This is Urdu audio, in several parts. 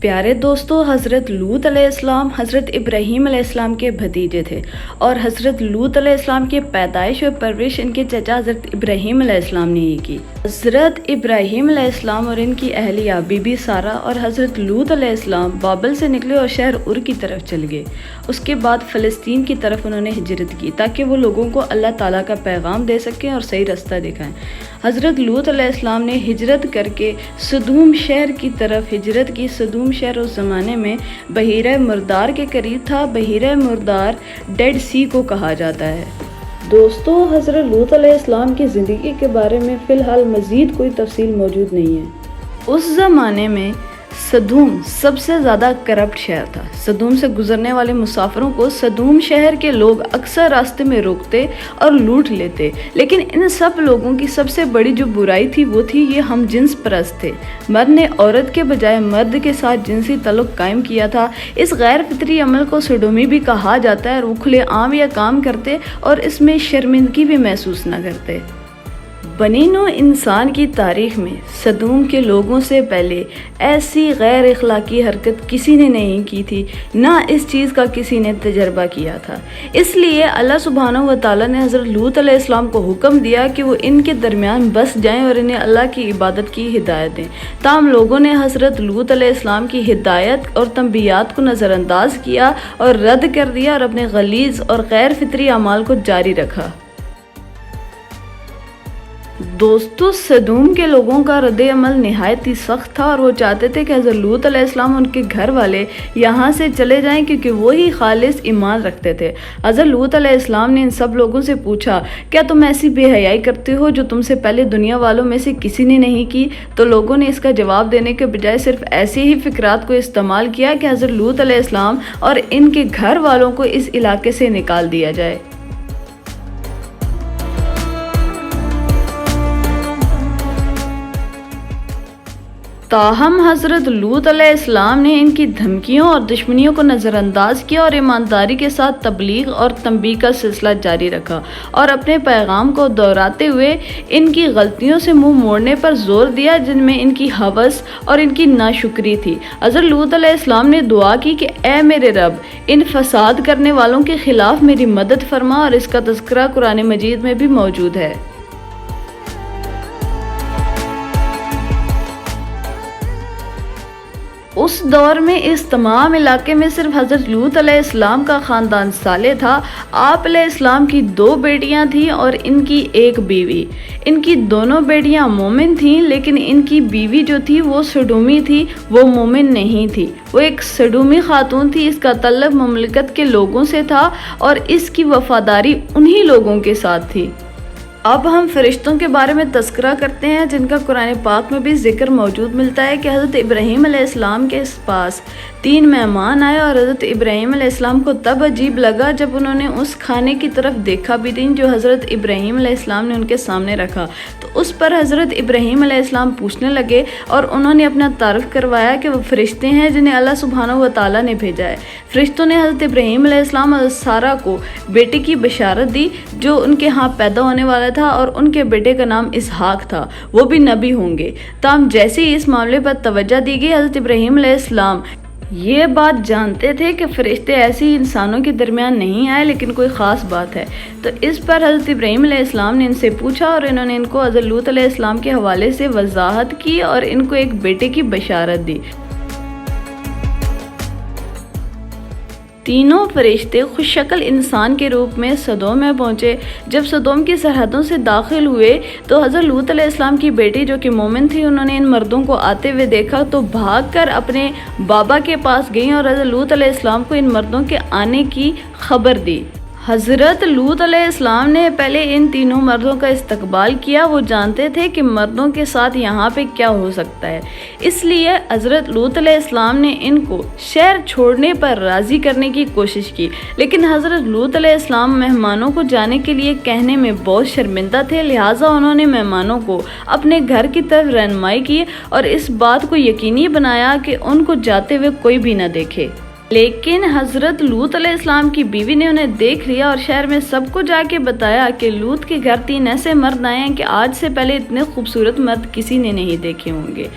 پیارے دوستو، حضرت لوط علیہ السلام حضرت ابراہیم علیہ السلام کے بھتیجے تھے اور حضرت لوط علیہ السلام کی پیدائش اور پرورش ان کے چچا حضرت ابراہیم علیہ السلام نے ہی کی۔ حضرت ابراہیم علیہ السلام اور ان کی اہلیہ بی بی سارہ اور حضرت لوط علیہ السلام بابل سے نکلے اور شہر ار کی طرف چل گئے۔ اس کے بعد فلسطین کی طرف انہوں نے ہجرت کی تاکہ وہ لوگوں کو اللہ تعالیٰ کا پیغام دے سکیں اور صحیح رستہ دکھائیں۔ حضرت لوط علیہ السلام نے ہجرت کر کے سدوم شہر کی طرف ہجرت کی۔ سدوم شہر اس زمانے میں بحیرہ مردار کے قریب تھا۔ بحیرہ مردار ڈیڈ سی کو کہا جاتا ہے۔ دوستو، حضرت لوط علیہ السلام کی زندگی کے بارے میں فی الحال مزید کوئی تفصیل موجود نہیں ہے۔ اس زمانے میں سدوم سب سے زیادہ کرپٹ شہر تھا۔ سدوم سے گزرنے والے مسافروں کو سدوم شہر کے لوگ اکثر راستے میں روکتے اور لوٹ لیتے، لیکن ان سب لوگوں کی سب سے بڑی جو برائی تھی وہ تھی یہ ہم جنس پرست تھے۔ مرد نے عورت کے بجائے مرد کے ساتھ جنسی تعلق قائم کیا تھا۔ اس غیر فطری عمل کو سڈومی بھی کہا جاتا ہے اور وہ کھلے عام یہ کام کرتے اور اس میں شرمندگی بھی محسوس نہ کرتے۔ بنی نوع انسان کی تاریخ میں سدوم کے لوگوں سے پہلے ایسی غیر اخلاقی حرکت کسی نے نہیں کی تھی، نہ اس چیز کا کسی نے تجربہ کیا تھا۔ اس لیے اللہ سبحانہ و تعالیٰ نے حضرت لوط علیہ السلام کو حکم دیا کہ وہ ان کے درمیان بس جائیں اور انہیں اللہ کی عبادت کی ہدایت دیں۔ تاہم لوگوں نے حضرت لوط علیہ السلام کی ہدایت اور تنبیہات کو نظر انداز کیا اور رد کر دیا اور اپنے غلیظ اور غیر فطری اعمال کو جاری رکھا۔ دوستو، سدوم کے لوگوں کا رد عمل نہایت ہی سخت تھا اور وہ چاہتے تھے کہ حضرت لوط علیہ السلام ان کے گھر والے یہاں سے چلے جائیں کیونکہ وہی خالص ایمان رکھتے تھے۔ حضرت لوط علیہ السلام نے ان سب لوگوں سے پوچھا، کیا تم ایسی بے حیائی کرتے ہو جو تم سے پہلے دنیا والوں میں سے کسی نے نہیں کی؟ تو لوگوں نے اس کا جواب دینے کے بجائے صرف ایسے ہی فکرات کو استعمال کیا کہ حضرت لوط علیہ السلام اور ان کے گھر والوں کو اس علاقے سے نکال دیا جائے۔ تاہم حضرت لوط علیہ السلام نے ان کی دھمکیوں اور دشمنیوں کو نظر انداز کیا اور ایمانداری کے ساتھ تبلیغ اور تنبیہ کا سلسلہ جاری رکھا اور اپنے پیغام کو دہراتے ہوئے ان کی غلطیوں سے منہ موڑنے پر زور دیا جن میں ان کی ہوس اور ان کی ناشکری تھی۔ حضرت لوط علیہ السلام نے دعا کی کہ اے میرے رب، ان فساد کرنے والوں کے خلاف میری مدد فرما، اور اس کا تذکرہ قرآن مجید میں بھی موجود ہے۔ اس دور میں اس تمام علاقے میں صرف حضرت لوط علیہ السلام کا خاندان صالح تھا۔ آپ علیہ السلام کی 2 بیٹیاں تھیں اور ان کی 1 بیوی۔ ان کی دونوں بیٹیاں مومن تھیں، لیکن ان کی بیوی جو تھی وہ سڈومی تھی، وہ مومن نہیں تھی۔ وہ ایک سڈومی خاتون تھی۔ اس کا تعلق مملکت کے لوگوں سے تھا اور اس کی وفاداری انہی لوگوں کے ساتھ تھی۔ اب ہم فرشتوں کے بارے میں تذکرہ کرتے ہیں جن کا قرآن پاک میں بھی ذکر موجود ملتا ہے کہ حضرت ابراہیم علیہ السلام کے پاس 3 مہمان آئے اور حضرت ابراہیم علیہ السلام کو تب عجیب لگا جب انہوں نے اس کھانے کی طرف دیکھا بھی نہیں جو حضرت ابراہیم علیہ السلام نے ان کے سامنے رکھا۔ تو اس پر حضرت ابراہیم علیہ السلام پوچھنے لگے اور انہوں نے اپنا تعارف کروایا کہ وہ فرشتے ہیں جنہیں اللہ سبحانہ و تعالیٰ نے بھیجا ہے۔ فرشتوں نے حضرت ابراہیم علیہ السلام اور سارہ کو بیٹے کی بشارت دی جو ان کے ہاں پیدا ہونے والا تھا اور ان کے بیٹے کا نام اسحاق تھا، وہ بھی نبی ہوں گے۔ تاہم جیسے ہی اس معاملے پر توجہ دی گئی، حضرت ابراہیم علیہ السلام یہ بات جانتے تھے کہ فرشتے ایسی انسانوں کے درمیان نہیں آئے، لیکن کوئی خاص بات ہے۔ تو اس پر حضرت ابراہیم علیہ السلام نے ان سے پوچھا اور انہوں نے ان کو حضرت لوط علیہ السلام کے حوالے سے وضاحت کی اور ان کو ایک بیٹے کی بشارت دی۔ تینوں فرشتے خوش شکل انسان کے روپ میں سدوم میں پہنچے۔ جب سدوم کی سرحدوں سے داخل ہوئے تو حضرت لوط علیہ السلام کی بیٹی جو کہ مومن تھی، انہوں نے ان مردوں کو آتے ہوئے دیکھا تو بھاگ کر اپنے بابا کے پاس گئیں اور حضرت لوط علیہ السلام کو ان مردوں کے آنے کی خبر دی۔ حضرت لوط علیہ السلام نے پہلے ان تینوں مردوں کا استقبال کیا۔ وہ جانتے تھے کہ مردوں کے ساتھ یہاں پہ کیا ہو سکتا ہے، اس لیے حضرت لوط علیہ السلام نے ان کو شہر چھوڑنے پر راضی کرنے کی کوشش کی، لیکن حضرت لوط علیہ السلام مہمانوں کو جانے کے لیے کہنے میں بہت شرمندہ تھے، لہٰذا انہوں نے مہمانوں کو اپنے گھر کی طرف رہنمائی کی اور اس بات کو یقینی بنایا کہ ان کو جاتے ہوئے کوئی بھی نہ دیکھے۔ لیکن حضرت لوط علیہ السلام کی بیوی نے انہیں دیکھ لیا اور شہر میں سب کو جا کے بتایا کہ لوط کے گھر 3 ایسے مرد آئے ہیں کہ آج سے پہلے اتنے خوبصورت مرد کسی نے نہیں دیکھے ہوں گے۔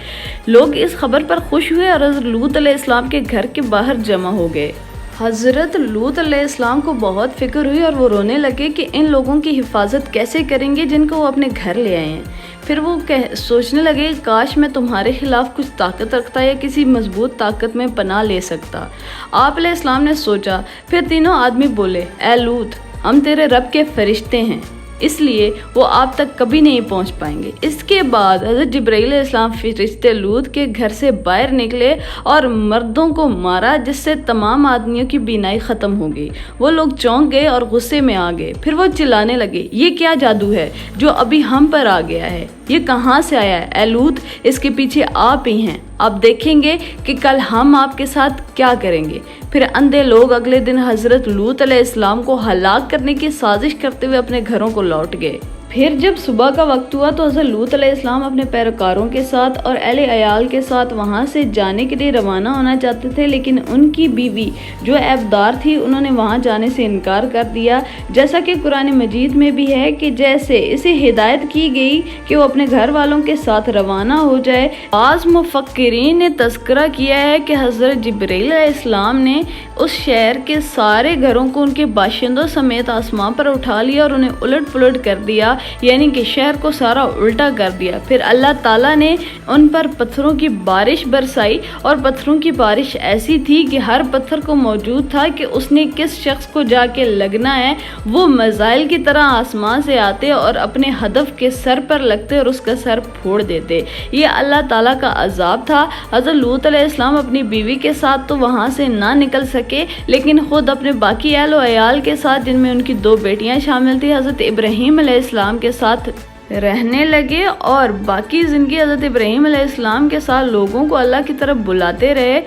لوگ اس خبر پر خوش ہوئے اور حضرت لوط علیہ السلام کے گھر کے باہر جمع ہو گئے۔ حضرت لوط علیہ السلام کو بہت فکر ہوئی اور وہ رونے لگے کہ ان لوگوں کی حفاظت کیسے کریں گے جن کو وہ اپنے گھر لے آئے ہیں۔ پھر وہ سوچنے لگے کاش میں تمہارے خلاف کچھ طاقت رکھتا یا کسی مضبوط طاقت میں پناہ لے سکتا۔ آپ علیہ السلام نے سوچا۔ پھر تینوں آدمی بولے، اے لوط، ہم تیرے رب کے فرشتے ہیں، اس لیے وہ آپ تک کبھی نہیں پہنچ پائیں گے۔ اس کے بعد حضرت جبرائیل علیہ السلام فرشتے لوط کے گھر سے باہر نکلے اور مردوں کو مارا، جس سے تمام آدمیوں کی بینائی ختم ہو گئی۔ وہ لوگ چونک گئے اور غصے میں آ گئے۔ پھر وہ چلانے لگے، یہ کیا جادو ہے جو ابھی ہم پر آ گیا ہے؟ یہ کہاں سے آیا ہے؟ اے لوط، اس کے پیچھے آپ ہی ہیں۔ آپ دیکھیں گے کہ کل ہم آپ کے ساتھ کیا کریں گے۔ پھر اندھے لوگ اگلے دن حضرت لوط علیہ السلام کو ہلاک کرنے کی سازش کرتے ہوئے اپنے گھروں کو لوٹ گئے۔ پھر جب صبح کا وقت ہوا تو حضرت لوط علیہ السلام اپنے پیروکاروں کے ساتھ اور اہل عیال کے ساتھ وہاں سے جانے کے لیے روانہ ہونا چاہتے تھے، لیکن ان کی بیوی جو عیبدار تھی انہوں نے وہاں جانے سے انکار کر دیا، جیسا کہ قرآن مجید میں بھی ہے کہ جیسے اسے ہدایت کی گئی کہ وہ اپنے گھر والوں کے ساتھ روانہ ہو جائے۔ بعض مفکرین نے تذکرہ کیا ہے کہ حضرت جبرائیل علیہ السلام نے اس شہر کے سارے گھروں کو ان کے باشندوں سمیت آسمان پر اٹھا لیا اور انہیں الٹ پلٹ کر دیا، یعنی کہ شہر کو سارا الٹا کر دیا۔ پھر اللہ تعالیٰ نے ان پر پتھروں کی بارش برسائی، اور پتھروں کی بارش ایسی تھی کہ ہر پتھر کو موجود تھا کہ اس نے کس شخص کو جا کے لگنا ہے۔ وہ میزائل کی طرح آسمان سے آتے اور اپنے ہدف کے سر پر لگتے اور اس کا سر پھوڑ دیتے۔ یہ اللہ تعالیٰ کا عذاب تھا۔ حضرت لوط علیہ السلام اپنی بیوی کے ساتھ تو وہاں سے نہ نکل سکے، لیکن خود اپنے باقی اہل و عیال کے ساتھ، جن میں ان کی 2 بیٹیاں شامل تھیں، حضرت ابراہیم علیہ السلام کے ساتھ رہنے لگے اور باقی زندگی حضرت ابراہیم علیہ السلام کے ساتھ لوگوں کو اللہ کی طرف بلاتے رہے۔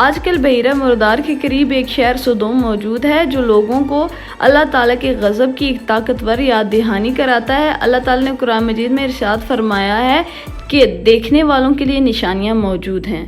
آج کل بحیرہ مردار کے قریب ایک شہر سدوم موجود ہے جو لوگوں کو اللہ تعالیٰ کے غضب کی ایک طاقتور یاد دہانی کراتا ہے۔ اللہ تعالیٰ نے قرآن مجید میں ارشاد فرمایا ہے کہ دیکھنے والوں کے لیے نشانیاں موجود ہیں۔